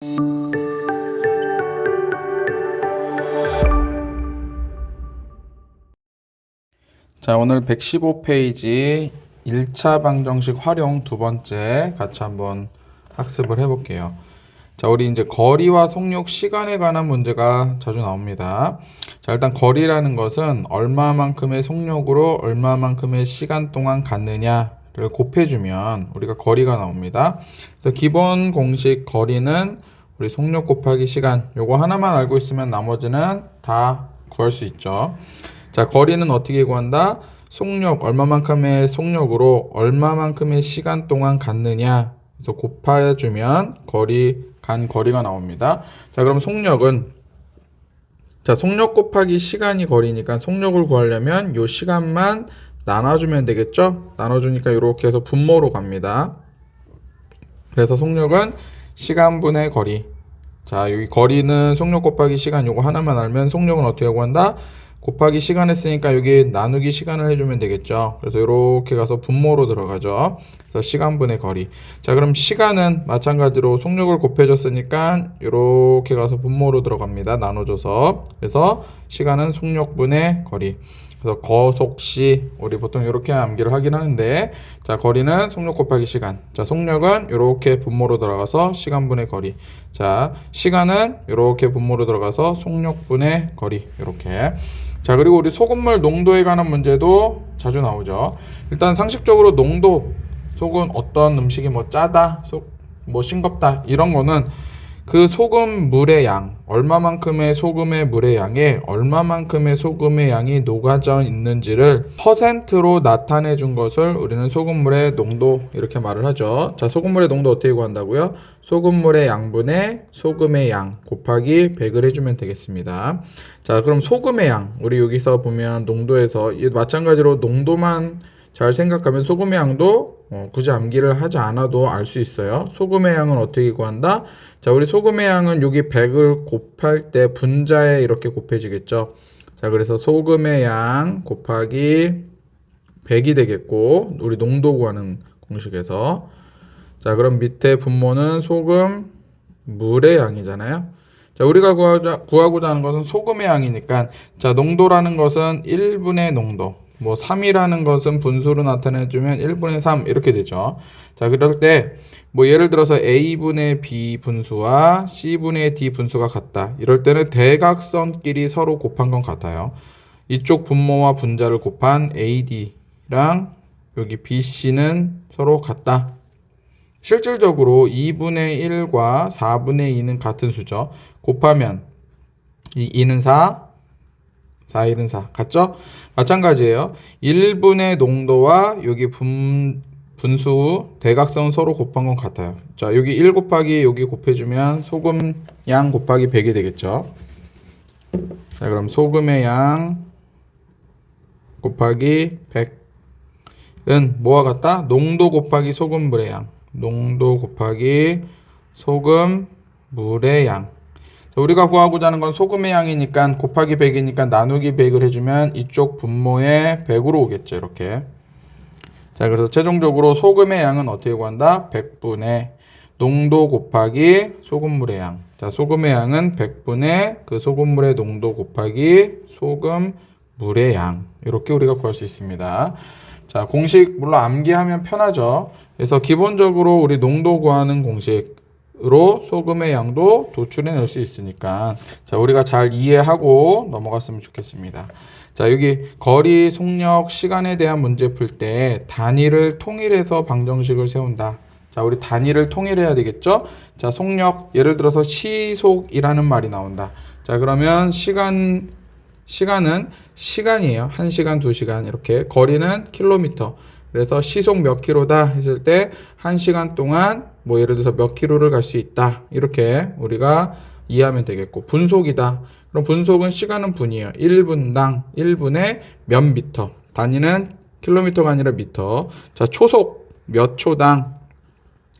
자, 오늘 115페이지 1차 방정식 활용 두 번째 같이 한번 학습을 해볼게요. 자, 우리 이제 거리와 속력, 시간에 관한 문제가 자주 나옵니다. 자, 일단 거리라는 것은 얼마만큼의 속력으로 얼마만큼의 시간 동안 갔느냐를 곱해주면 우리가 거리가 나옵니다. 그래서 기본 공식 거리는 우리 속력 곱하기 시간, 요거 하나만 알고 있으면 나머지는 다 구할 수 있죠. 자, 거리는 어떻게 구한다? 속력, 얼마만큼의 속력으로 얼마만큼의 시간 동안 갔느냐. 그래서 곱해주면 거리가 나옵니다. 자, 그럼 속력은, 자, 속력 곱하기 시간이 거리니까 속력을 구하려면 요 시간만 나눠주면 되겠죠? 나눠주니까 이렇게 해서 분모로 갑니다. 그래서 속력은 시간분의 거리. 자, 여기 거리는 속력 곱하기 시간 요거 하나만 알면 속력은 어떻게 구한다? 곱하기 시간 했으니까 여기 나누기 시간을 해주면 되겠죠. 그래서 이렇게 가서 분모로 들어가죠. 그래서 시간분의 거리. 자, 그럼 시간은 마찬가지로 속력을 곱해줬으니까 이렇게 가서 분모로 들어갑니다. 나눠줘서. 그래서 시간은 속력분의 거리. 그래서 거속시, 우리 보통 이렇게 암기를 하긴 하는데, 자, 거리는 속력 곱하기 시간. 자, 속력은 이렇게 분모로 들어가서 시간분의 거리. 자, 시간은 이렇게 분모로 들어가서 속력분의 거리. 이렇게. 자, 그리고 우리 소금물 농도에 관한 문제도 자주 나오죠. 일단 상식적으로 농도, 속은 어떤 음식이 뭐 짜다, 뭐 싱겁다, 이런 거는 그 소금 물의 양, 얼마만큼의 소금의 물의 양에 얼마만큼의 소금의 양이 녹아져 있는지를 퍼센트로 나타내 준 것을 우리는 소금물의 농도 이렇게 말을 하죠. 자, 소금물의 농도 어떻게 구한다고요? 소금물의 양분의 소금의 양 곱하기 100을 해주면 되겠습니다. 자, 그럼 소금의 양, 우리 여기서 보면 농도에서 마찬가지로 농도만 잘 생각하면 소금의 양도 굳이 암기를 하지 않아도 알 수 있어요. 소금의 양은 어떻게 구한다? 자, 우리 소금의 양은 여기 100을 곱할 때 분자에 이렇게 곱해지겠죠. 자, 그래서 소금의 양 곱하기 100이 되겠고, 우리 농도 구하는 공식에서. 자, 그럼 밑에 분모는 소금 물의 양이잖아요. 자, 우리가 구하고자 하는 것은 소금의 양이니까, 자, 농도라는 것은 1분의 농도. 뭐 3이라는 것은 분수로 나타내주면 1분의 3 이렇게 되죠. 자, 그럴 때 뭐 예를 들어서 A분의 B 분수와 C분의 D 분수가 같다. 이럴 때는 대각선끼리 서로 곱한 건 같아요. 이쪽 분모와 분자를 곱한 AD랑 여기 BC는 서로 같다. 실질적으로 2분의 1과 4분의 2는 같은 수죠. 곱하면 이 2는 4, 4, 1은 4. 같죠? 마찬가지예요. 1분의 농도와 여기 분수 대각선 서로 곱한 건 같아요. 자, 여기 1 곱하기 여기 곱해주면 소금 양 곱하기 100이 되겠죠. 자, 그럼 소금의 양 곱하기 100은 뭐와 같다? 농도 곱하기 소금물의 양. 농도 곱하기 소금물의 양. 우리가 구하고자 하는 건 소금의 양이니까 곱하기 100이니까 나누기 100을 해주면 이쪽 분모에 100으로 오겠죠. 이렇게. 자, 그래서 최종적으로 소금의 양은 어떻게 구한다? 100분의 농도 곱하기 소금물의 양. 자, 소금의 양은 100분의 그 소금물의 농도 곱하기 소금물의 양. 이렇게 우리가 구할 수 있습니다. 자, 공식 물론 암기하면 편하죠. 그래서 기본적으로 우리 농도 구하는 공식으로 소금의 양도 도출해낼 수 있으니까 자, 우리가 잘 이해하고 넘어갔으면 좋겠습니다. 자, 여기 거리, 속력, 시간에 대한 문제 풀 때 단위를 통일해서 방정식을 세운다. 자, 우리 단위를 통일해야 되겠죠? 자, 속력, 예를 들어서 시속이라는 말이 나온다. 자, 그러면 시간은 시간이에요. 1시간, 2시간 이렇게. 거리는 킬로미터. 그래서 시속 몇 킬로다 했을 때 1시간 동안 뭐 예를 들어서 몇 킬로를 갈 수 있다. 이렇게 우리가 이해하면 되겠고, 분속이다. 그럼 분속은 시간은 분이에요. 1분당 1분에 몇 미터. 단위는 킬로미터가 아니라 미터. 자, 초속 몇 초당.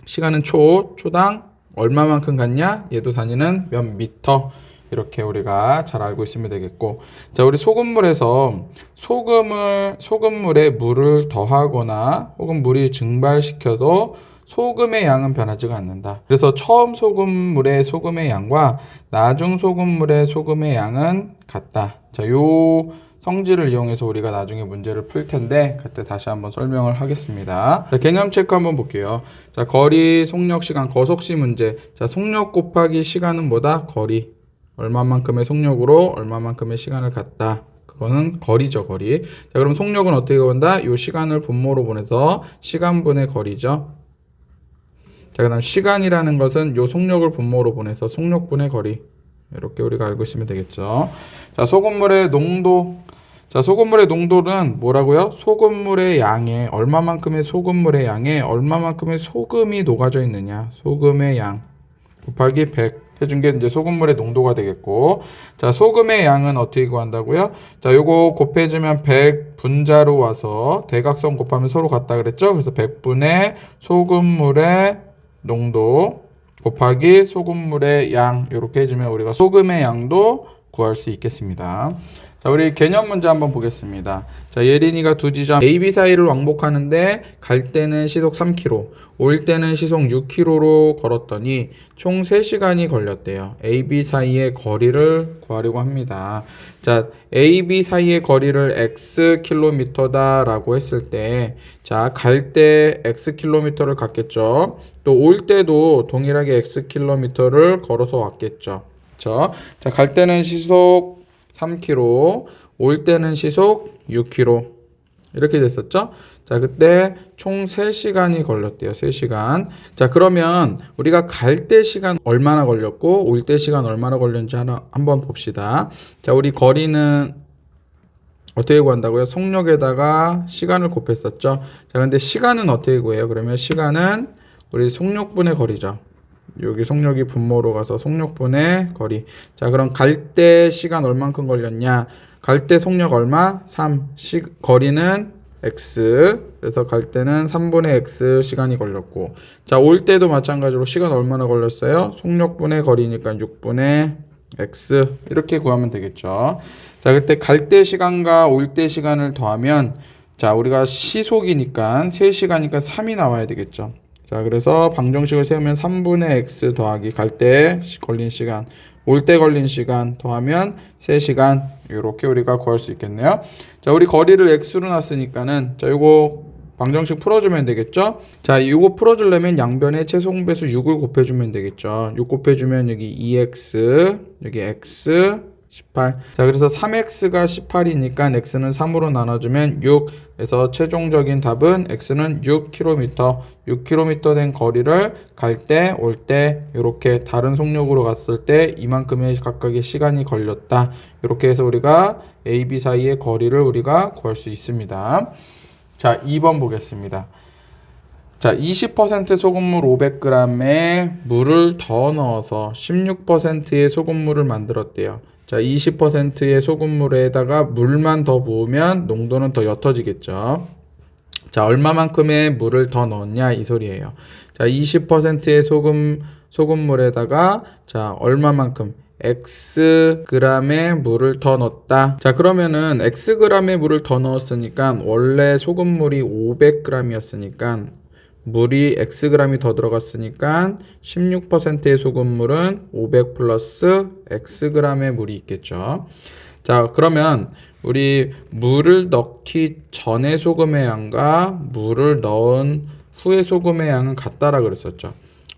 시간은 초당 얼마만큼 갔냐? 얘도 단위는 몇 미터. 이렇게 우리가 잘 알고 있으면 되겠고. 자, 우리 소금물에서 소금물에 물을 더하거나 혹은 물이 증발시켜도 소금의 양은 변하지가 않는다. 그래서 처음 소금물의 소금의 양과 나중 소금물의 소금의 양은 같다. 자, 요 성질을 이용해서 우리가 나중에 문제를 풀 텐데 그때 다시 한번 설명을 하겠습니다. 자, 개념 체크 한번 볼게요. 자, 거리, 속력, 시간, 거속시 문제. 자, 속력 곱하기 시간은 뭐다? 거리. 얼마만큼의 속력으로 얼마만큼의 시간을 갔다. 그거는 거리죠, 거리. 자, 그럼 속력은 어떻게 구한다? 요 시간을 분모로 보내서 시간분의 거리죠. 자, 그 다음 시간이라는 것은 요 속력을 분모로 보내서 속력분의 거리. 이렇게 우리가 알고 있으면 되겠죠. 자, 소금물의 농도. 자, 소금물의 농도는 뭐라고요? 소금물의 양에 얼마만큼의 소금물의 양에 얼마만큼의 소금이 녹아져 있느냐. 소금의 양 곱하기 100 해준 게 이제 소금물의 농도가 되겠고, 자, 소금의 양은 어떻게 구한다고요? 자, 요거 곱해주면 100 분자로 와서 대각선 곱하면 서로 같다 그랬죠? 그래서 100분의 소금물의 농도 곱하기 소금물의 양, 이렇게 해주면 우리가 소금의 양도 구할 수 있겠습니다. 자, 우리 개념 문제 한번 보겠습니다. 자, 예린이가 두 지점 A, B 사이를 왕복하는데 갈 때는 시속 3km, 올 때는 시속 6km로 걸었더니 총 3시간이 걸렸대요. A, B 사이의 거리를 구하려고 합니다. 자, A, B 사이의 거리를 x 킬로미터다라고 했을 때, 자, 갈 때 x 킬로미터를 갔겠죠. 또 올 때도 동일하게 x 킬로미터를 걸어서 왔겠죠. 그렇죠? 자, 갈 때는 시속 3km, 올 때는 시속 6km. 이렇게 됐었죠? 자, 그때 총 3시간이 걸렸대요. 3시간. 자, 그러면 우리가 갈 때 시간 얼마나 걸렸고 올 때 시간 얼마나 걸렸는지 한번 봅시다. 자, 우리 거리는 어떻게 구한다고요? 속력에다가 시간을 곱했었죠. 자, 근데 시간은 어떻게 구해요? 그러면 시간은 우리 속력분의 거리죠. 여기 속력이 분모로 가서 속력분의 거리. 자, 그럼 갈 때 시간 얼만큼 걸렸냐? 갈 때 속력 얼마? 3. 거리는 x. 그래서 갈 때는 3분의 x 시간이 걸렸고. 자, 올 때도 마찬가지로 시간 얼마나 걸렸어요? 속력분의 거리니까 6분의 x. 이렇게 구하면 되겠죠. 자, 그때 갈 때 시간과 올 때 시간을 더하면, 자, 우리가 시속이니까 3시간이니까 3이 나와야 되겠죠. 자, 그래서 방정식을 세우면 3분의 x 더하기 갈 때 걸린 시간, 올 때 걸린 시간 더하면 3시간. 이렇게 우리가 구할 수 있겠네요. 자, 우리 거리를 x로 놨으니까는, 자, 요거 방정식 풀어주면 되겠죠. 자, 이거 풀어주려면 양변에 최소공배수 6을 곱해주면 되겠죠. 6 곱해주면 여기 2x, 여기 x 18. 자, 그래서 3x가 18이니까 x는 3으로 나눠주면 6. 그래서 최종적인 답은 x는 6km. 6km 된 거리를 갈 때, 올 때, 이렇게 다른 속력으로 갔을 때 이만큼의 각각의 시간이 걸렸다. 이렇게 해서 우리가 A, B 사이의 거리를 우리가 구할 수 있습니다. 자, 2번 보겠습니다. 자, 20% 소금물 500g에 물을 더 넣어서 16%의 소금물을 만들었대요. 자, 20%의 소금물에다가 물만 더 부으면 농도는 더 옅어지겠죠. 자, 얼마만큼의 물을 더 넣었냐 이 소리예요. 자, 20%의 소금물에다가 자, 얼마만큼 x g의 물을 더 넣었다. 자, 그러면은 x g의 물을 더 넣었으니까 원래 소금물이 500g이었으니까 물이 xg이 더 들어갔으니까 16%의 소금물은 500 플러스 xg의 물이 있겠죠. 자, 그러면 우리 물을 넣기 전에 소금의 양과 물을 넣은 후의 소금의 양은 같다라 그랬었죠.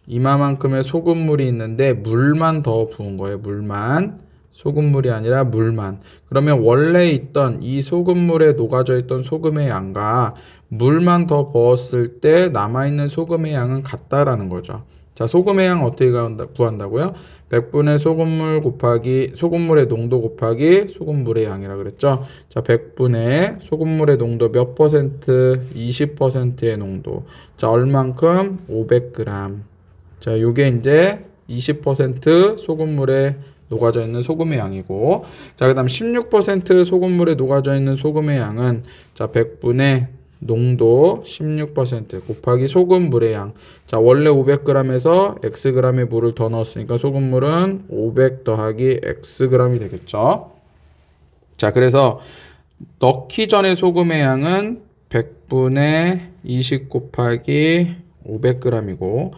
이만큼의 소금물이 있는데 물만 더 부은 거예요. 물만. 소금물이 아니라 물만. 그러면 원래 있던 이 소금물에 녹아져 있던 소금의 양과 물만 더 부었을 때 남아있는 소금의 양은 같다라는 거죠. 자, 소금의 양 어떻게 구한다고요? 100분의 소금물 곱하기 소금물의 농도 곱하기 소금물의 양이라 그랬죠. 자, 100분의 소금물의 농도 몇 퍼센트? 20%의 농도. 자, 얼만큼? 500g. 자, 요게 이제 20% 소금물에 녹아져 있는 소금의 양이고, 자, 그 다음 16% 소금물에 녹아져 있는 소금의 양은, 자, 100분의 농도 16% 곱하기 소금물의 양. 자, 원래 500g에서 xg의 물을 더 넣었으니까 소금물은 500 더하기 xg이 되겠죠. 자, 그래서 넣기 전에 소금의 양은 100분의 20 곱하기 500g이고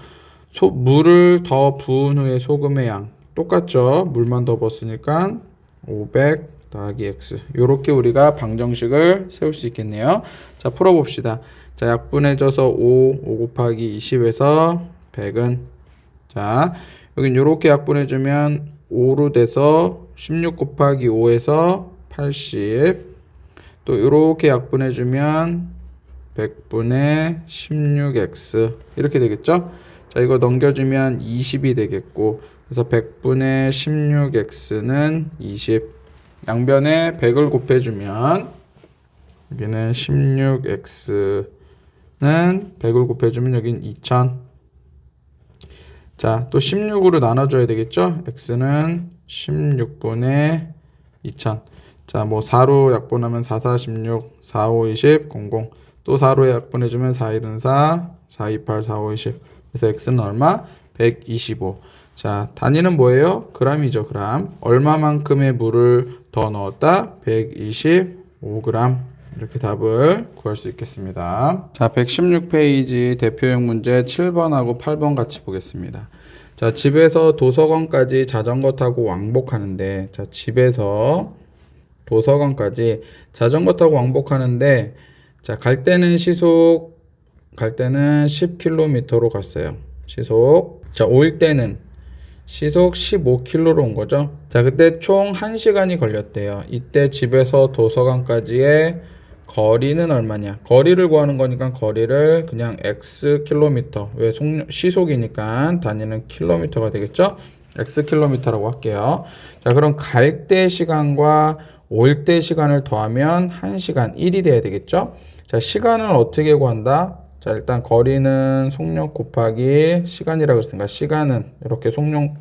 물을 더 부은 후에 소금의 양 똑같죠. 물만 더 부었으니까 500 더하기 x. 요렇게 우리가 방정식을 세울 수 있겠네요. 자, 풀어봅시다. 자, 약분해져서 5 곱하기 20에서 100은 자, 여긴 요렇게 약분해주면 5로 돼서 16 곱하기 5에서 80. 또 요렇게 약분해주면 100분의 16x 이렇게 되겠죠. 자, 이거 넘겨주면 20이 되겠고, 그래서 100분의 16x는 20. 양변에 100을 곱해주면 여기는 16x는 100을 곱해주면 여긴 2000. 자, 또 16으로 나눠줘야 되겠죠. x는 16분의 2000. 자, 뭐 4로 약분하면 4, 4, 16, 4, 5, 20, 00. 또 4로 약분해주면 4, 1은 4, 4, 2, 8, 4, 5, 20. 그래서 x는 얼마? 125. 자, 단위는 뭐예요? 그람이죠, 그람. 얼마만큼의 물을 더 넣었다? 125g. 이렇게 답을 구할 수 있겠습니다. 자, 116페이지 대표용 문제 7번하고 8번 같이 보겠습니다. 자, 집에서 도서관까지 자전거 타고 왕복하는데, 자, 집에서 도서관까지 자전거 타고 왕복하는데, 자, 갈 때는 10km로 갔어요. 시속. 자, 올 때는 시속 15km로 온 거죠. 자, 그때 총 1시간이 걸렸대요. 이때 집에서 도서관까지의 거리는 얼마냐? 거리를 구하는 거니까 거리를 그냥 x 킬로미터. 왜 시속이니까 단위는 킬로미터가 되겠죠? x 킬로미터라고 할게요. 자, 그럼 갈 때 시간과 올 때 시간을 더하면 1시간 1이 돼야 되겠죠? 자, 시간은 어떻게 구한다? 자, 일단 거리는 속력 곱하기 시간이라고 했으니까 시간은 이렇게 속력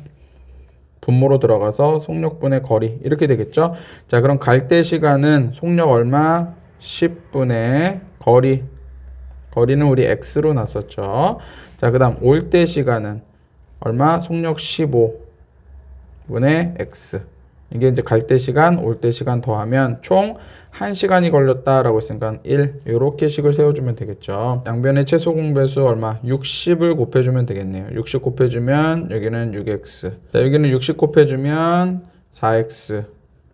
분모로 들어가서 속력분의 거리 이렇게 되겠죠. 자, 그럼 갈 때 시간은 속력 얼마? 10분의 거리는 우리 x로 놨었죠. 자, 그 다음 올 때 시간은 얼마? 속력 15분의 x. 이게 이제 갈 때 시간, 올 때 시간 더하면 총 1시간이 걸렸다라고 했으니까 1. 요렇게 식을 세워주면 되겠죠. 양변의 최소 공배수 얼마? 60을 곱해주면 되겠네요. 60 곱해주면 여기는 6x. 자, 여기는 60 곱해주면 4x.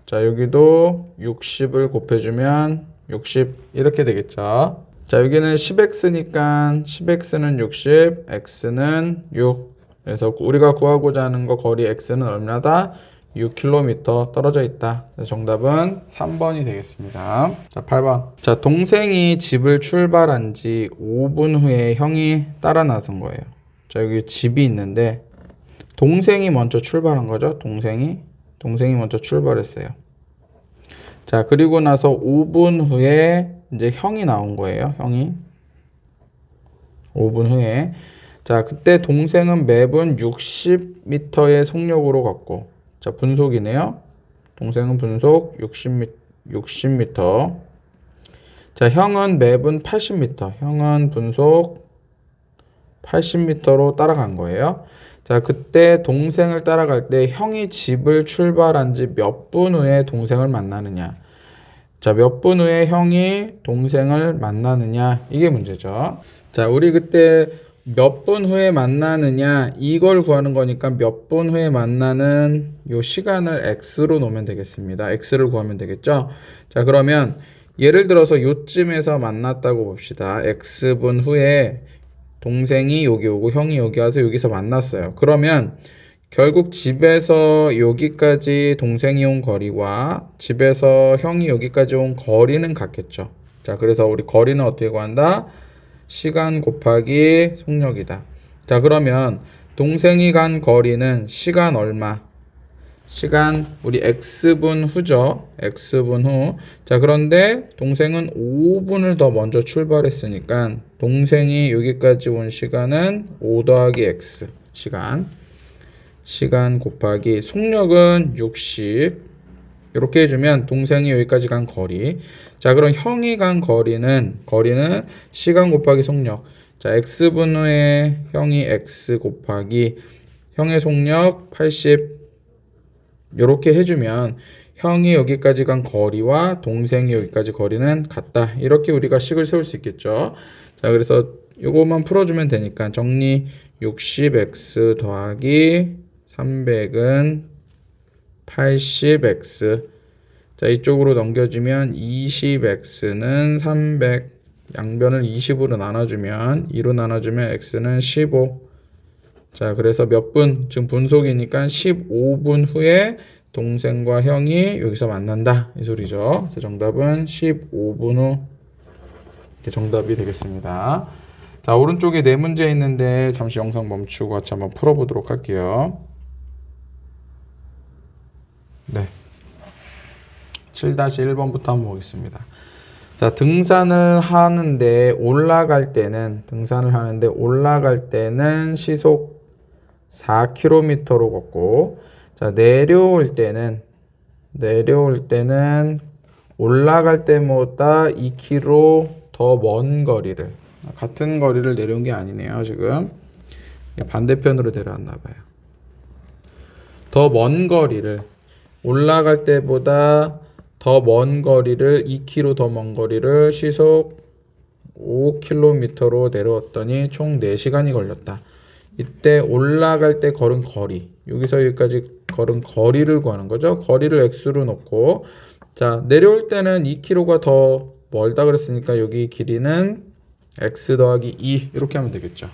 자, 여기도 60을 곱해주면 60. 이렇게 되겠죠. 자, 여기는 10x니까 10x는 60, x는 6. 그래서 우리가 구하고자 하는 거 거리 x는 얼마다? 6km 떨어져 있다. 정답은 3번이 되겠습니다. 자, 8번. 자, 동생이 집을 출발한 지 5분 후에 형이 따라 나선 거예요. 자, 여기 집이 있는데 동생이 먼저 출발한 거죠. 동생이 먼저 출발했어요. 자, 그리고 나서 5분 후에 이제 형이 나온 거예요. 형이 5분 후에. 자, 그때 동생은 매분 60m의 속력으로 걷고, 자, 분속이네요. 동생은 분속 60m. 자, 형은 매분 80m. 형은 분속 80m로 따라간 거예요. 자, 그때 동생을 따라갈 때 형이 집을 출발한 지 몇 분 후에 동생을 만나느냐. 자, 몇 분 후에 형이 동생을 만나느냐. 이게 문제죠. 자, 우리 그때 몇 분 후에 만나느냐 이걸 구하는 거니까 몇 분 후에 만나는 요 시간을 x로 놓으면 되겠습니다. x를 구하면 되겠죠. 자, 그러면 예를 들어서 요쯤에서 만났다고 봅시다. x분 후에 동생이 여기 오고 형이 여기 와서 여기서 만났어요. 그러면 결국 집에서 여기까지 동생이 온 거리와 집에서 형이 여기까지 온 거리는 같겠죠. 자, 그래서 우리 거리는 어떻게 구한다? 시간 곱하기 속력이다. 자, 그러면 동생이 간 거리는 시간 얼마? 시간 우리 x분 후죠. x분 후. 자, 그런데 동생은 5분을 더 먼저 출발했으니까 동생이 여기까지 온 시간은 5 더하기 x 시간 곱하기 속력은 60. 이렇게 해주면 동생이 여기까지 간 거리. 자, 그럼 형이 간 거리는 시간 곱하기 속력. 자, x분 후에 형이 x 곱하기 형의 속력 80. 이렇게 해주면 형이 여기까지 간 거리와 동생이 여기까지 거리는 같다. 이렇게 우리가 식을 세울 수 있겠죠. 자, 그래서 요거만 풀어주면 되니까 정리 60x 더하기 300은 80x. 자, 이쪽으로 넘겨주면 20x는 300. 양변을 20으로 나눠주면 2로 나눠주면 x는 15. 자, 그래서 몇 분? 지금 분속이니까 15분 후에 동생과 형이 여기서 만난다 이 소리죠. 그래서 정답은 15분 후 이렇게 정답이 되겠습니다. 자, 오른쪽에 네 문제 있는데 잠시 영상 멈추고 같이 한번 풀어보도록 할게요. 네, 7-1번부터 한번 보겠습니다. 자, 등산을 하는데 올라갈 때는 시속 4km로 걷고, 자, 내려올 때는 올라갈 때보다 2km 더 먼 거리를, 같은 거리를 내려온 게 아니네요. 지금 반대편으로 내려왔나 봐요. 더 먼 거리를, 올라갈 때보다 더 먼 거리를, 2km 더 먼 거리를 시속 5km로 내려왔더니 총 4시간이 걸렸다. 이때 올라갈 때 걸은 거리, 여기서 여기까지 걸은 거리를 구하는 거죠. 거리를 x로 놓고, 자, 내려올 때는 2km가 더 멀다 그랬으니까 여기 길이는 x 더하기 2 이렇게 하면 되겠죠.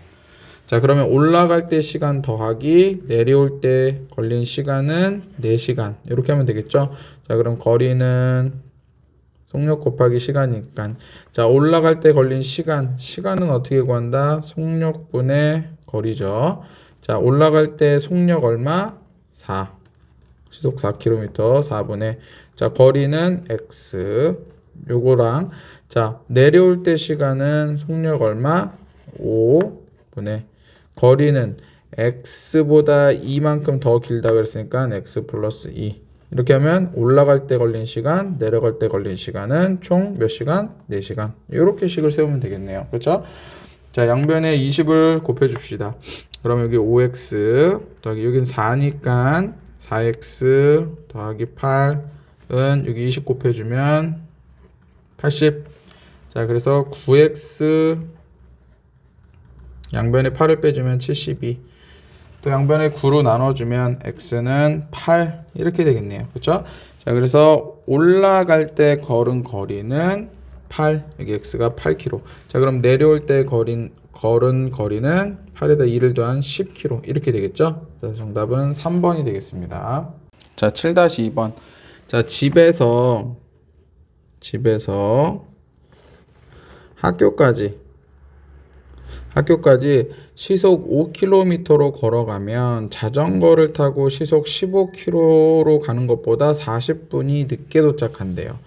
자, 그러면 올라갈 때 시간 더하기 내려올 때 걸린 시간은 4시간 이렇게 하면 되겠죠. 자, 그럼 거리는 속력 곱하기 시간이니까, 자, 올라갈 때 걸린 시간은 어떻게 구한다? 속력분의 거리죠. 자, 올라갈 때 속력 얼마? 4. 시속 4km 4분의, 자, 거리는 x 요거랑, 자, 내려올 때 시간은 속력 얼마? 5분의, 거리는 x보다 2만큼 더 길다 그랬으니까 x 플러스 2. 이렇게 하면 올라갈 때 걸린 시간, 내려갈 때 걸린 시간은 총 몇 시간? 4시간. 이렇게 식을 세우면 되겠네요. 그렇죠? 자, 양변에 20을 곱해 줍시다. 그럼 여기 5x 더하기, 여긴 4니까 4x 더하기 8은 여기 20 곱해 주면 80. 자, 그래서 9x 양변에 8을 빼주면 72. 또 양변에 9로 나눠주면 x는 8 이렇게 되겠네요. 그렇죠? 자, 그래서 올라갈 때 걸은 거리는 8, 여기 x가 8km. 자, 그럼 내려올 때 걸은 거리는 8에다 2를 더한 10km 이렇게 되겠죠? 자, 정답은 3번이 되겠습니다. 자, 7-2번. 자, 집에서 학교까지 시속 5km로 걸어가면 자전거를 타고 시속 15km로 가는 것보다 40분이 늦게 도착한대요.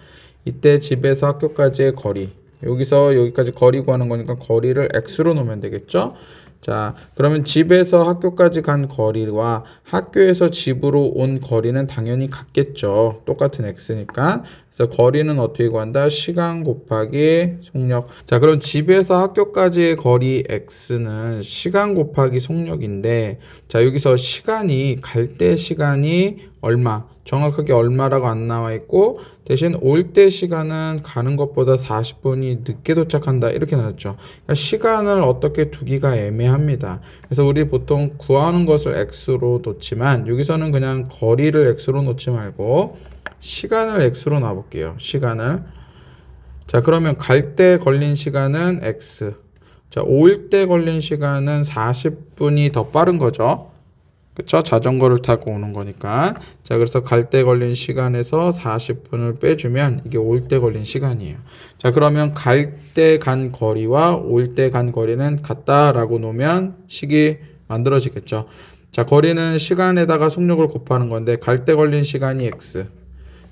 이때 집에서 학교까지의 거리, 여기서 여기까지 거리 구하는 거니까 거리를 x로 놓으면 되겠죠? 자, 그러면 집에서 학교까지 간 거리와 학교에서 집으로 온 거리는 당연히 같겠죠. 똑같은 x니까. 그래서 거리는 어떻게 구한다? 시간 곱하기 속력. 자, 그럼 집에서 학교까지의 거리 x는 시간 곱하기 속력인데, 자, 여기서 시간이, 갈 때 시간이 얼마? 정확하게 얼마라고 안 나와 있고, 대신 올 때 시간은 가는 것보다 40분이 늦게 도착한다 이렇게 나왔죠. 그러니까 시간을 어떻게 두기가 애매합니다. 그래서 우리 보통 구하는 것을 x로 놓지만, 여기서는 그냥 거리를 x로 놓지 말고 시간을 x로 놔볼게요. 시간을. 자, 그러면 갈 때 걸린 시간은 x. 자, 올 때 걸린 시간은 40분이 더 빠른 거죠. 그쵸? 자전거를 타고 오는 거니까. 자, 그래서 갈 때 걸린 시간에서 40분을 빼주면 이게 올 때 걸린 시간이에요. 자, 그러면 갈 때 간 거리와 올 때 간 거리는 같다라고 놓으면 식이 만들어지겠죠. 자, 거리는 시간에다가 속력을 곱하는 건데, 갈 때 걸린 시간이 x.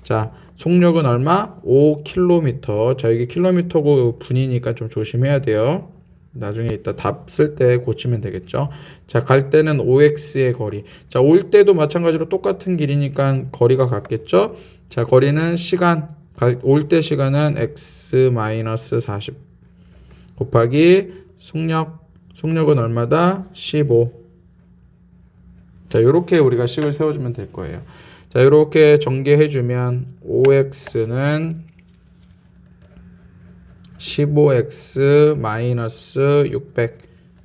자, 속력은 얼마? 5km. 자, 이게 킬로미터고 분이니까 좀 조심해야 돼요. 나중에 이따 답 쓸 때 고치면 되겠죠. 자, 갈 때는 5x의 거리. 자, 올 때도 마찬가지로 똑같은 길이니까 거리가 같겠죠. 자, 거리는 시간, 올 때 시간은 x-40 곱하기 속력은 얼마다? 15. 자, 요렇게 우리가 식을 세워주면 될 거예요. 자, 요렇게 전개해주면 5x는 15x 마이너스 600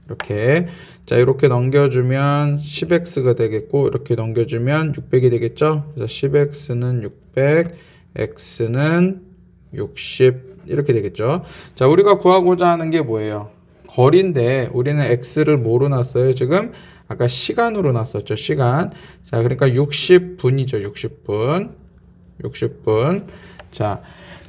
이렇게. 자, 이렇게 넘겨주면 10x가 되겠고 이렇게 넘겨주면 600이 되겠죠. 그래서 10x는 600, x는 60 이렇게 되겠죠. 자, 우리가 구하고자 하는 게 뭐예요? 거리인데 우리는 x를 뭐로 놨어요? 지금 아까 시간으로 놨었죠. 시간. 자, 그러니까 60분이죠. 60분. 자,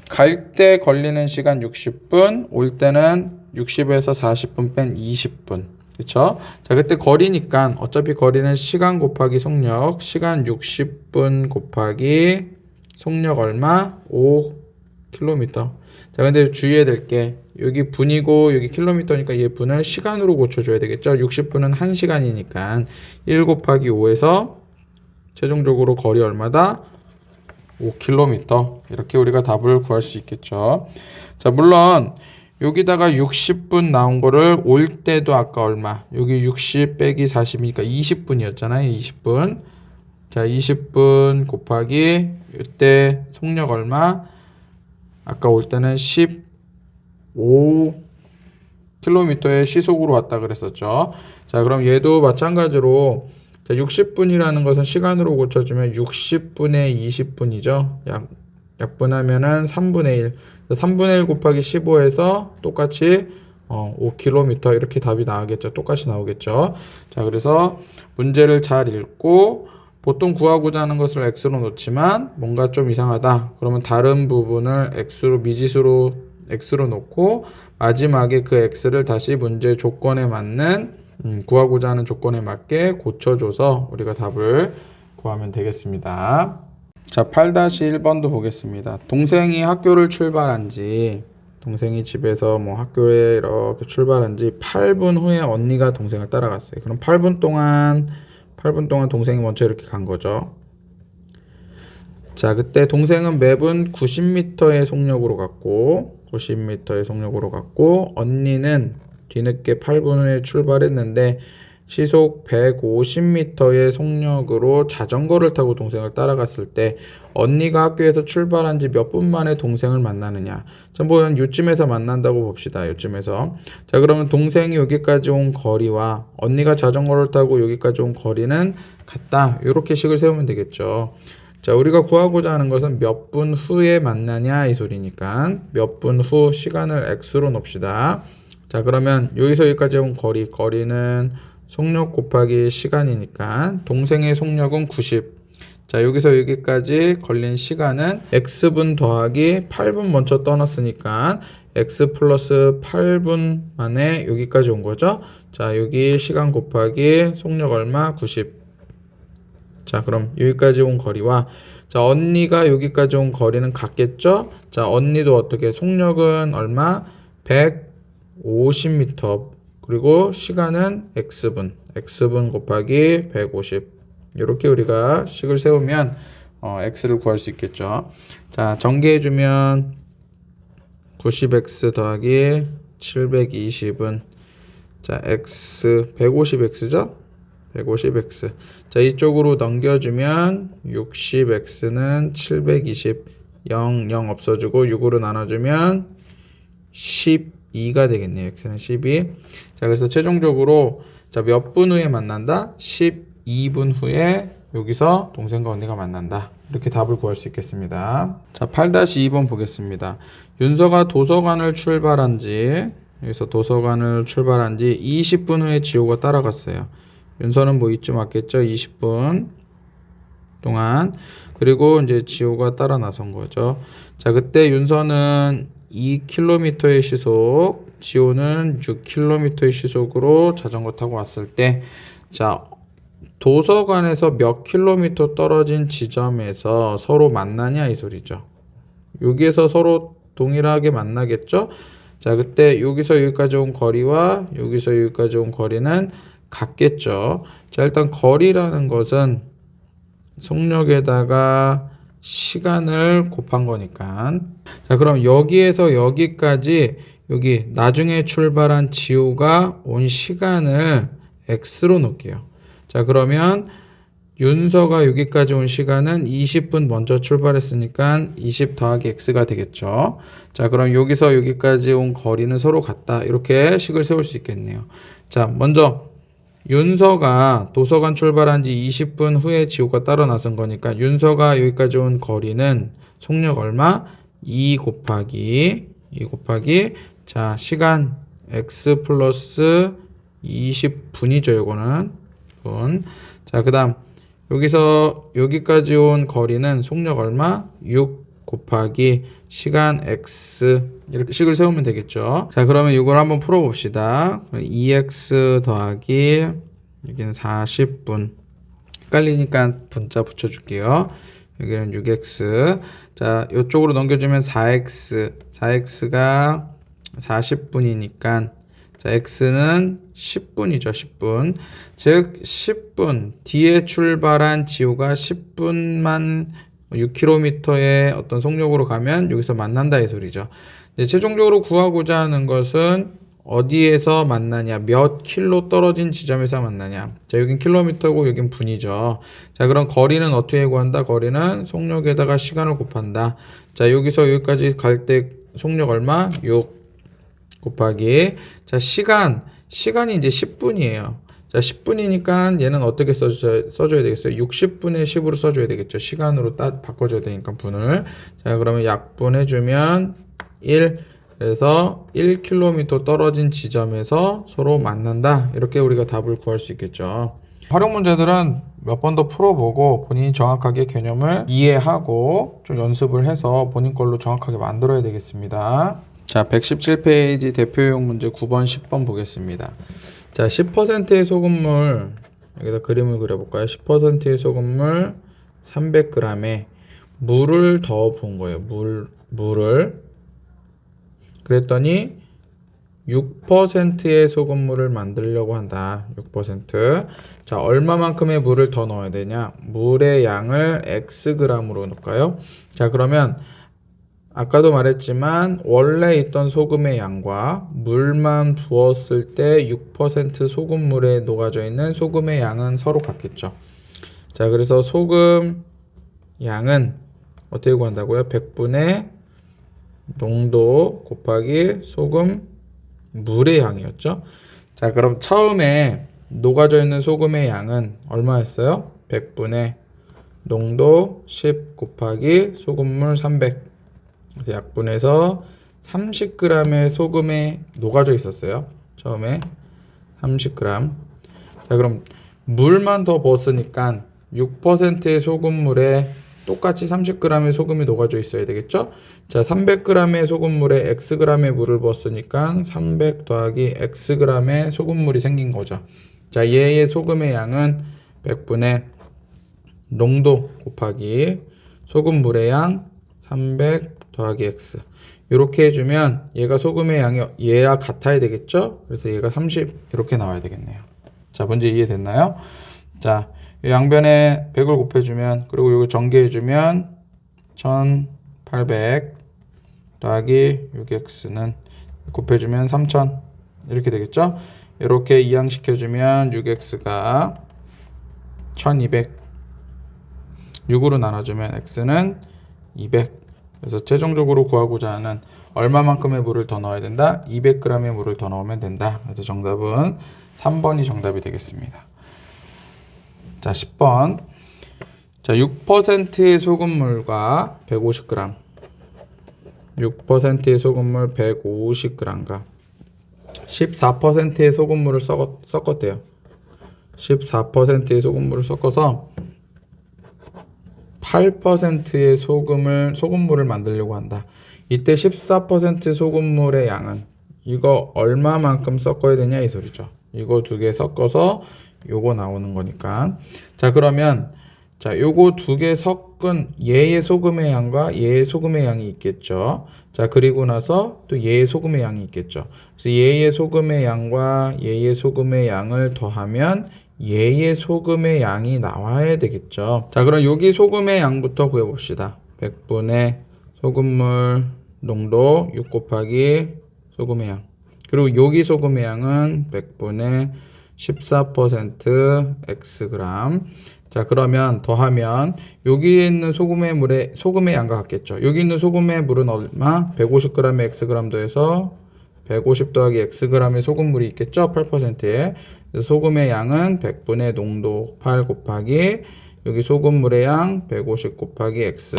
갈 때 걸리는 시간 60분, 올 때는 60에서 40분 뺀 20분. 그쵸? 자, 그때 거리니까 어차피 거리는 시간 곱하기 속력, 시간 60분 곱하기 속력 얼마? 5km. 자, 근데 주의해야 될 게 여기 분이고 여기 킬로미터니까 얘 분을 시간으로 고쳐줘야 되겠죠? 60분은 1시간이니까 1 곱하기 5에서 최종적으로 거리 얼마다? 5km. 이렇게 우리가 답을 구할 수 있겠죠. 자, 물론 여기다가 60분 나온 거를 올 때도 아까 얼마? 여기 60 빼기 40이니까 20분이었잖아요. 20분. 자, 20분 곱하기 이때 속력 얼마? 아까 올 때는 15km의 시속으로 왔다 그랬었죠. 자, 그럼 얘도 마찬가지로 자, 60분이라는 것은 시간으로 고쳐주면 60분의 20분이죠. 약분하면은 3분의 1. 3분의 1 곱하기 15에서 똑같이 5km 이렇게 답이 나오겠죠. 똑같이 나오겠죠. 자, 그래서 문제를 잘 읽고 보통 구하고자 하는 것을 x로 놓지만 뭔가 좀 이상하다. 그러면 다른 부분을 x로 미지수로 x로 놓고 마지막에 그 x를 다시 문제 조건에 맞는 구하고자 하는 조건에 맞게 고쳐줘서 우리가 답을 구하면 되겠습니다. 자, 8-1번도 보겠습니다. 동생이 학교를 출발한 지 동생이 집에서 뭐 학교에 이렇게 출발한 지 8분 후에 언니가 동생을 따라갔어요. 그럼 8분 동안 동생이 먼저 이렇게 간 거죠. 자, 그때 동생은 매분 90m의 속력으로 갔고 언니는 뒤늦게 8분 후에 출발했는데 시속 150m의 속력으로 자전거를 타고 동생을 따라갔을 때 언니가 학교에서 출발한 지 몇 분 만에 동생을 만나느냐. 자, 뭐 요쯤에서 만난다고 봅시다. 요쯤에서. 자, 그러면 동생이 여기까지 온 거리와 언니가 자전거를 타고 여기까지 온 거리는 같다. 이렇게 식을 세우면 되겠죠. 자, 우리가 구하고자 하는 것은 몇 분 후에 만나냐 이 소리니까 몇 분 후 시간을 x로 놓읍시다. 자, 그러면 여기서 여기까지 온 거리는 속력 곱하기 시간이니까 동생의 속력은 90. 자, 여기서 여기까지 걸린 시간은 x분 더하기 8분 먼저 떠났으니까 x 플러스 8분 만에 여기까지 온 거죠. 자, 여기 시간 곱하기 속력 얼마? 90. 자, 그럼 여기까지 온 거리와 자, 언니가 여기까지 온 거리는 같겠죠? 자, 언니도 어떻게 속력은 얼마? 150m. 그리고 시간은 x분 곱하기 150 이렇게 우리가 식을 세우면 x를 구할 수 있겠죠. 자, 전개해주면 90x 더하기 720은 자, x 150x죠. 150x. 자, 이쪽으로 넘겨주면 60x는 720 0 없어지고 6으로 나눠주면 12가 되겠네요. x는 12. 자, 그래서 최종적으로 자, 몇 분 후에 만난다? 12분 후에 여기서 동생과 언니가 만난다. 이렇게 답을 구할 수 있겠습니다. 자, 8-2번 보겠습니다. 윤서가 도서관을 출발한 지 20분 후에 지호가 따라갔어요. 윤서는 뭐 이쯤 왔겠죠? 20분 동안. 그리고 이제 지호가 따라 나선 거죠. 자, 그때 윤서는 2km의 시속, 지호는 6km의 시속으로 자전거 타고 왔을 때, 자, 도서관에서 몇 킬로미터 떨어진 지점에서 서로 만나냐 이 소리죠. 여기에서 서로 동일하게 만나겠죠. 자, 그때 여기서 여기까지 온 거리와 여기서 여기까지 온 거리는 같겠죠. 자, 일단 거리라는 것은 속력에다가 시간을 곱한 거니까. 자, 그럼 여기에서 여기까지 여기 나중에 출발한 지호가 온 시간을 x로 놓을게요. 자, 그러면 윤서가 여기까지 온 시간은 20분 먼저 출발했으니까 20 더하기 x가 되겠죠. 자, 그럼 여기서 여기까지 온 거리는 서로 같다. 이렇게 식을 세울 수 있겠네요. 자, 먼저 윤서가 도서관 출발한 지 20분 후에 지호가 따라 나선 거니까 윤서가 여기까지 온 거리는 속력 얼마? 2 곱하기 자, 시간 x 플러스 20분이죠. 요거는 분. 자, 그 다음 여기서 여기까지 온 거리는 속력 얼마? 6 곱하기 시간 x 이렇게 식을 세우면 되겠죠. 자, 그러면 이걸 한번 풀어봅시다. 2x 더하기 여기는 40분 헷갈리니까 분자 붙여줄게요. 여기는 6x. 자, 이쪽으로 넘겨주면 4x가 40분이니까 자, x는 10분이죠. 10분. 즉 10분 뒤에 출발한 지호가 10분만 6km의 어떤 속력으로 가면 여기서 만난다 이 소리죠. 이제 최종적으로 구하고자 하는 것은 어디에서 만나냐, 몇 킬로 떨어진 지점에서 만나냐. 자, 여긴 킬로미터고 여긴 분이죠. 자, 그럼 거리는 어떻게 구한다? 거리는 속력에다가 시간을 곱한다. 자, 여기서 여기까지 갈 때 속력 얼마? 6 곱하기 자, 시간이 이제 10분이에요. 자, 10분이니까 얘는 어떻게 써줘야 되겠어요? 60분의 10으로 써줘야 되겠죠. 시간으로 바꿔줘야 되니까 분을. 자, 그러면 약분해주면 1. 그래서 1km 떨어진 지점에서 서로 만난다. 이렇게 우리가 답을 구할 수 있겠죠. 활용 문제들은 몇 번 더 풀어보고 본인이 정확하게 개념을 이해하고 좀 연습을 해서 본인 걸로 정확하게 만들어야 되겠습니다. 자, 117페이지 대표용 문제 9번, 10번 보겠습니다. 자, 10%의 소금물, 여기다 그림을 그려볼까요? 10%의 소금물 300g에 물을 더 부은 거예요. 물을. 그랬더니 6%의 소금물을 만들려고 한다. 6%. 자, 얼마만큼의 물을 더 넣어야 되냐? 물의 양을 xg으로 넣을까요? 자, 그러면 아까도 말했지만 원래 있던 소금의 양과 물만 부었을 때 6% 소금물에 녹아져 있는 소금의 양은 서로 같겠죠. 자, 그래서 소금 양은 어떻게 구한다고요? 100분의 농도 곱하기 소금 물의 양이었죠. 자, 그럼 처음에 녹아져 있는 소금의 양은 얼마였어요? 100분의 농도 10 곱하기 소금물 300. 그래서 약분해서 30g의 소금에 녹아져 있었어요. 처음에 30g. 자, 그럼 물만 더 부었으니까 6%의 소금물에 똑같이 30g의 소금이 녹아져 있어야 되겠죠? 자, 300g의 소금물에 xg의 물을 부었으니까 300 더하기 xg의 소금물이 생긴 거죠. 자, 얘의 소금의 양은 100분의 농도 곱하기 소금물의 양 300 더하기 x. 이렇게 해주면 얘가 소금의 양이 얘랑 같아야 되겠죠? 그래서 얘가 30 이렇게 나와야 되겠네요. 자, 문제 이해됐나요? 자, 양변에 100을 곱해주면 그리고 이거 전개해주면 1800 더하기 6x는 곱해주면 3000 이렇게 되겠죠? 이렇게 이항시켜주면 6x가 1200 6으로 나눠주면 x는 200 그래서 최종적으로 구하고자 하는 얼마만큼의 물을 더 넣어야 된다? 200g의 물을 더 넣으면 된다. 그래서 정답은 3번이 정답이 되겠습니다. 자, 10번. 자, 6%의 소금물과 150g. 6%의 소금물 150g과 14%의 소금물을 섞었대요. 14%의 소금물을 섞어서 8%의 소금물을 만들려고 한다. 이때 14% 소금물의 양은 이거 얼마만큼 섞어야 되냐 이 소리죠. 이거 두 개 섞어서 요거 나오는 거니까. 자, 그러면 자, 요거 두 개 섞은 얘의 소금의 양과 얘의 소금의 양이 있겠죠. 자, 그리고 나서 또 얘의 소금의 양이 있겠죠. 그래서 얘의 소금의 양과 얘의 소금의 양을 더하면 얘의 소금의 양이 나와야 되겠죠. 자, 그럼 여기 소금의 양부터 구해봅시다. 100분의 소금물 농도 6 곱하기 소금의 양. 그리고 여기 소금의 양은 100분의 14% xg. 자, 그러면 더하면 여기에 있는 소금의 양과 같겠죠. 여기 있는 소금의 물은 얼마? 150g의 xg 더해서 150 더하기 xg의 소금물이 있겠죠. 8%에. 소금의 양은 100분의 농도 8 곱하기 여기 소금물의 양 150 곱하기 x.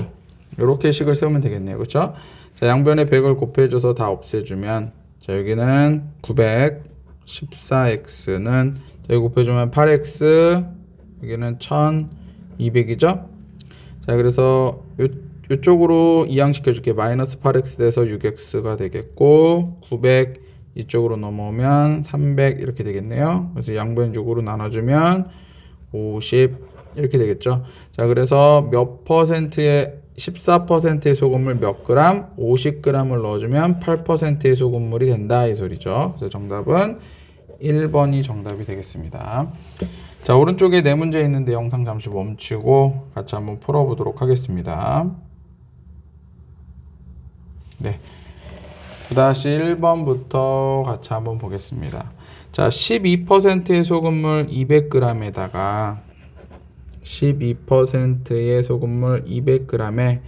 이렇게 식을 세우면 되겠네요. 그렇죠? 자, 양변에 100을 곱해줘서 다 없애주면 자, 여기는 914x는 여기 곱해주면 8x, 여기는 1200이죠? 자, 그래서 이쪽으로 이항시켜줄게. 마이너스 8x 돼서 6x가 되겠고 900 이쪽으로 넘어오면 300 이렇게 되겠네요. 그래서 양변 6으로 나눠주면 50 이렇게 되겠죠. 자, 그래서 몇 퍼센트의 14%의 소금물 몇 그램? 50g을 넣어주면 8%의 소금물이 된다 이 소리죠. 그래서 정답은 1번이 정답이 되겠습니다. 자, 오른쪽에 네 문제 있는데 영상 잠시 멈추고 같이 한번 풀어보도록 하겠습니다. 네, 9-1번부터 같이 한번 보겠습니다. 자, 12%의 소금물 200g에다가 12%의 소금물 200g에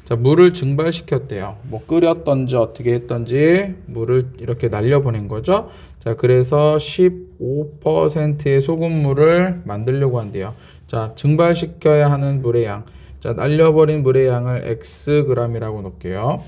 자, 물을 증발시켰대요. 뭐 끓였던지 어떻게 했던지 물을 이렇게 날려보낸 거죠. 자, 그래서 15%의 소금물을 만들려고 한대요. 자, 증발시켜야 하는 물의 양. 자, 날려버린 물의 양을 xg이라고 놓을게요.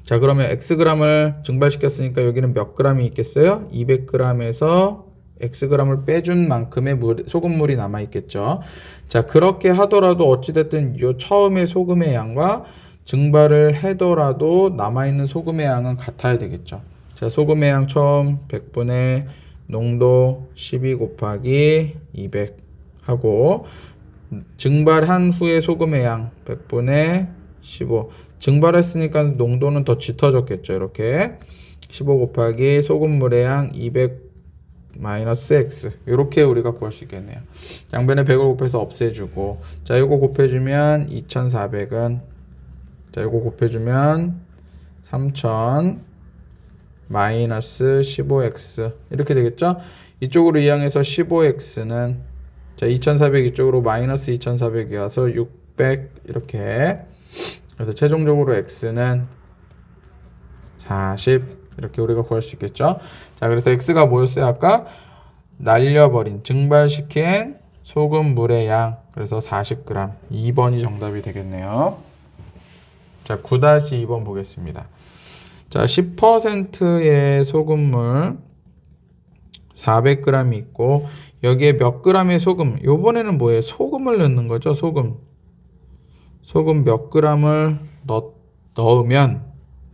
자, 그러면 xg을 증발시켰으니까 여기는 몇 g이 있겠어요? 200g에서 xg을 빼준 만큼의 소금물이 남아있겠죠. 자, 그렇게 하더라도 어찌됐든 요 처음에 소금의 양과 증발을 하더라도 남아있는 소금의 양은 같아야 되겠죠. 자, 소금의 양 처음 100분의 농도 12 곱하기 200 하고 증발한 후에 소금의 양 100분의 15 증발했으니까 농도는 더 짙어졌겠죠. 이렇게 15 곱하기 소금물의 양 200 마이너스 x 이렇게 우리가 구할 수 있겠네요. 양변에 100을 곱해서 없애주고 자, 이거 곱해주면 2400은 자, 이거 곱해주면 3000 마이너스 15x 이렇게 되겠죠. 이쪽으로 이항해서 15x는 자, 2400 이쪽으로 마이너스 2400이 와서 600 이렇게 그래서 최종적으로 x는 40 이렇게 우리가 구할 수 있겠죠. 자, 그래서 x가 뭐였어요? 아까 날려버린 증발시킨 소금물의 양 그래서 40g 2번이 정답이 되겠네요. 자, 9-2번 보겠습니다. 자, 10%의 소금물 400g이 있고 여기에 몇 g의 소금 요번에는 뭐예요? 소금을 넣는 거죠. 소금 몇 g을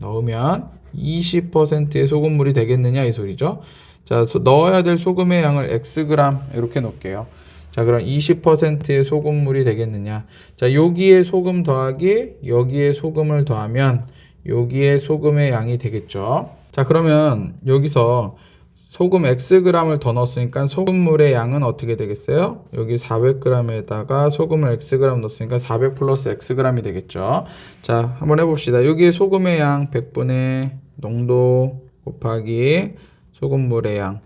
넣으면 20%의 소금물이 되겠느냐 이 소리죠. 자, 넣어야 될 소금의 양을 xg 이렇게 놓을게요. 자, 그럼 20%의 소금물이 되겠느냐. 자, 여기에 소금 더하기 여기에 소금을 더하면 여기에 소금의 양이 되겠죠. 자, 그러면 여기서 소금 xg을 더 넣었으니까 소금물의 양은 어떻게 되겠어요? 여기 400g에다가 소금을 xg 넣었으니까 400 플러스 xg이 되겠죠. 자, 한번 해봅시다. 여기에 소금의 양 100분의 농도 곱하기 소금물의 양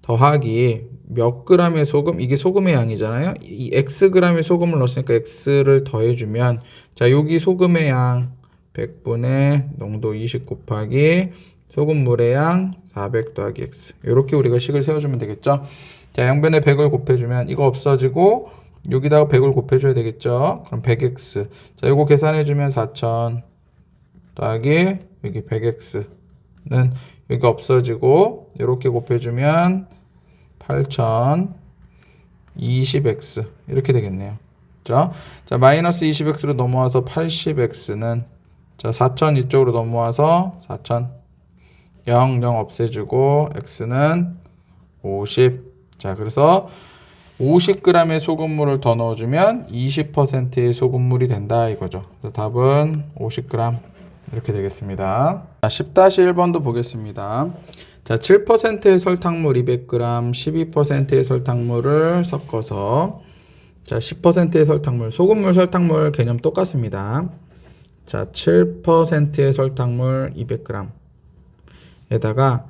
더하기 몇 g의 소금? 이게 소금의 양이잖아요. 이 xg의 소금을 넣었으니까 x를 더해주면 자, 여기 소금의 양 100분의 농도 20 곱하기 소금물의 양 400 더하기 x 이렇게 우리가 식을 세워주면 되겠죠. 자, 양변에 100을 곱해주면 이거 없어지고 여기다가 100을 곱해줘야 되겠죠. 그럼 100x 자, 이거 계산해주면 4000 더하기 여기 100x는 여기 없어지고 이렇게 곱해주면 8000 20x 이렇게 되겠네요. 자, 마이너스 20x로 넘어와서 80x는 자, 4000 이쪽으로 넘어와서 4000 0 없애주고 x는 50 자, 그래서 50g의 소금물을 더 넣어주면 20%의 소금물이 된다 이거죠. 그래서 답은 50g 이렇게 되겠습니다. 자, 10-1번도 보겠습니다. 자, 7%의 설탕물 200g, 12%의 설탕물을 섞어서 자, 10%의 설탕물, 소금물, 설탕물 개념 똑같습니다. 자, 7%의 설탕물 200g 에다가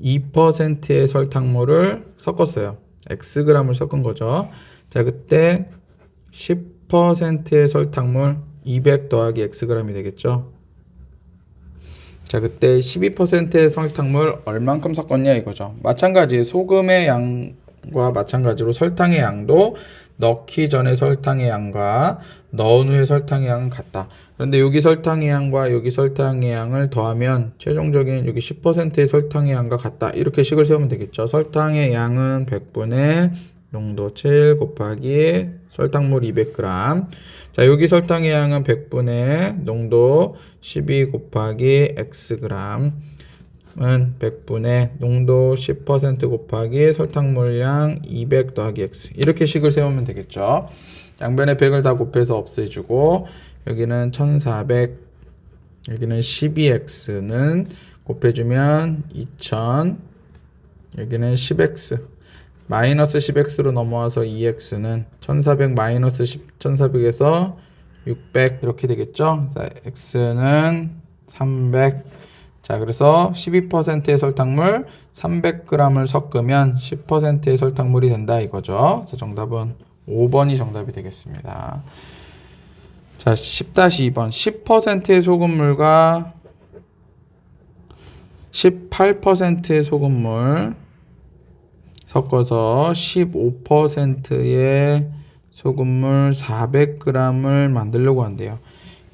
2%의 설탕물을 섞었어요. Xg을 섞은 거죠. 자, 그때 10%의 설탕물 200 더하기 Xg이 되겠죠. 자, 그때 12%의 설탕물 얼만큼 섞었냐 이거죠. 마찬가지 소금의 양과 마찬가지로 설탕의 양도 넣기 전에 설탕의 양과 넣은 후에 설탕의 양은 같다. 그런데 여기 설탕의 양과 여기 설탕의 양을 더하면 최종적인 여기 10%의 설탕의 양과 같다. 이렇게 식을 세우면 되겠죠. 설탕의 양은 100분의 농도 7 곱하기 설탕물 200g. 자, 여기 설탕의 양은 100분의 농도 12 곱하기 Xg은 100분의 농도 10% 곱하기 설탕물량 200 더하기 X. 이렇게 식을 세우면 되겠죠. 양변에 100을 다 곱해서 없애주고 여기는 1400, 여기는 12X는 곱해주면 2000, 여기는 10X. 마이너스 10x로 넘어와서 2x는 1400 마이너스 1400에서 600 이렇게 되겠죠. 자, x는 300. 자, 그래서 12%의 설탕물 300g을 섞으면 10%의 설탕물이 된다 이거죠. 그래서 정답은 5번이 정답이 되겠습니다. 자, 10-2번 10%의 소금물과 18%의 소금물 섞어서 15%의 소금물 400g을 만들려고 한대요.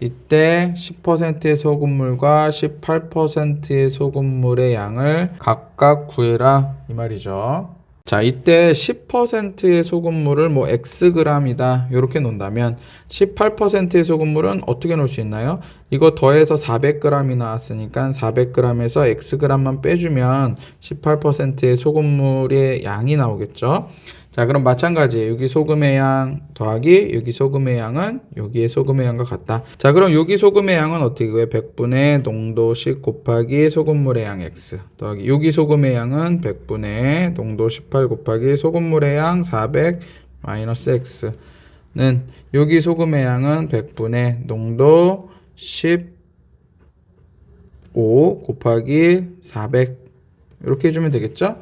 이때 10%의 소금물과 18%의 소금물의 양을 각각 구해라 이 말이죠. 자, 이때 10%의 소금물을 뭐 Xg이다 이렇게 놓는다면 18%의 소금물은 어떻게 놓을 수 있나요? 이거 더해서 400g이 나왔으니까 400g에서 Xg만 빼주면 18%의 소금물의 양이 나오겠죠. 자, 그럼 마찬가지예요. 여기 소금의 양 더하기 여기 소금의 양은 여기의 소금의 양과 같다. 자, 그럼 여기 소금의 양은 어떻게 구해? 100분의 농도 10 곱하기 소금물의 양 X 더하기 여기 소금의 양은 100분의 농도 18 곱하기 소금물의 양 400 마이너스 X는 여기 소금의 양은 100분의 농도 15 곱하기 400 이렇게 해주면 되겠죠?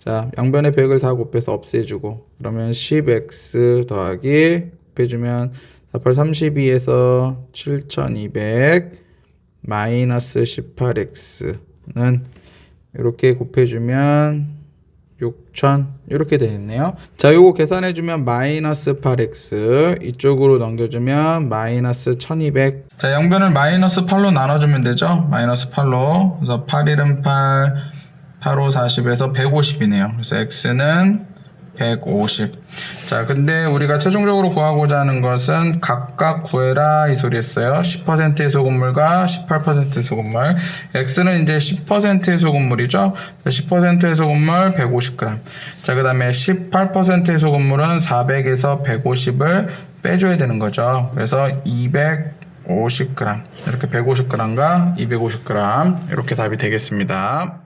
자, 양변에 100을 다 곱해서 없애주고 그러면 10x 더하기 곱해주면 48 32에서 7200 마이너스 18x는 이렇게 곱해주면 6000 이렇게 되겠네요. 자, 요거 계산해주면 마이너스 8x 이쪽으로 넘겨주면 마이너스 1200. 자, 양변을 마이너스 8로 나눠주면 되죠. 마이너스 8로. 그래서 8 1은 8 8, 5, 40에서 150이네요. 그래서 x는 150. 자, 근데 우리가 최종적으로 구하고자 하는 것은 각각 구해라 이 소리였어요. 10%의 소금물과 18%의 소금물. x는 이제 10%의 소금물이죠. 10%의 소금물 150g. 자, 그 다음에 18%의 소금물은 400에서 150을 빼줘야 되는 거죠. 그래서 250g. 이렇게 150g과 250g. 이렇게 답이 되겠습니다.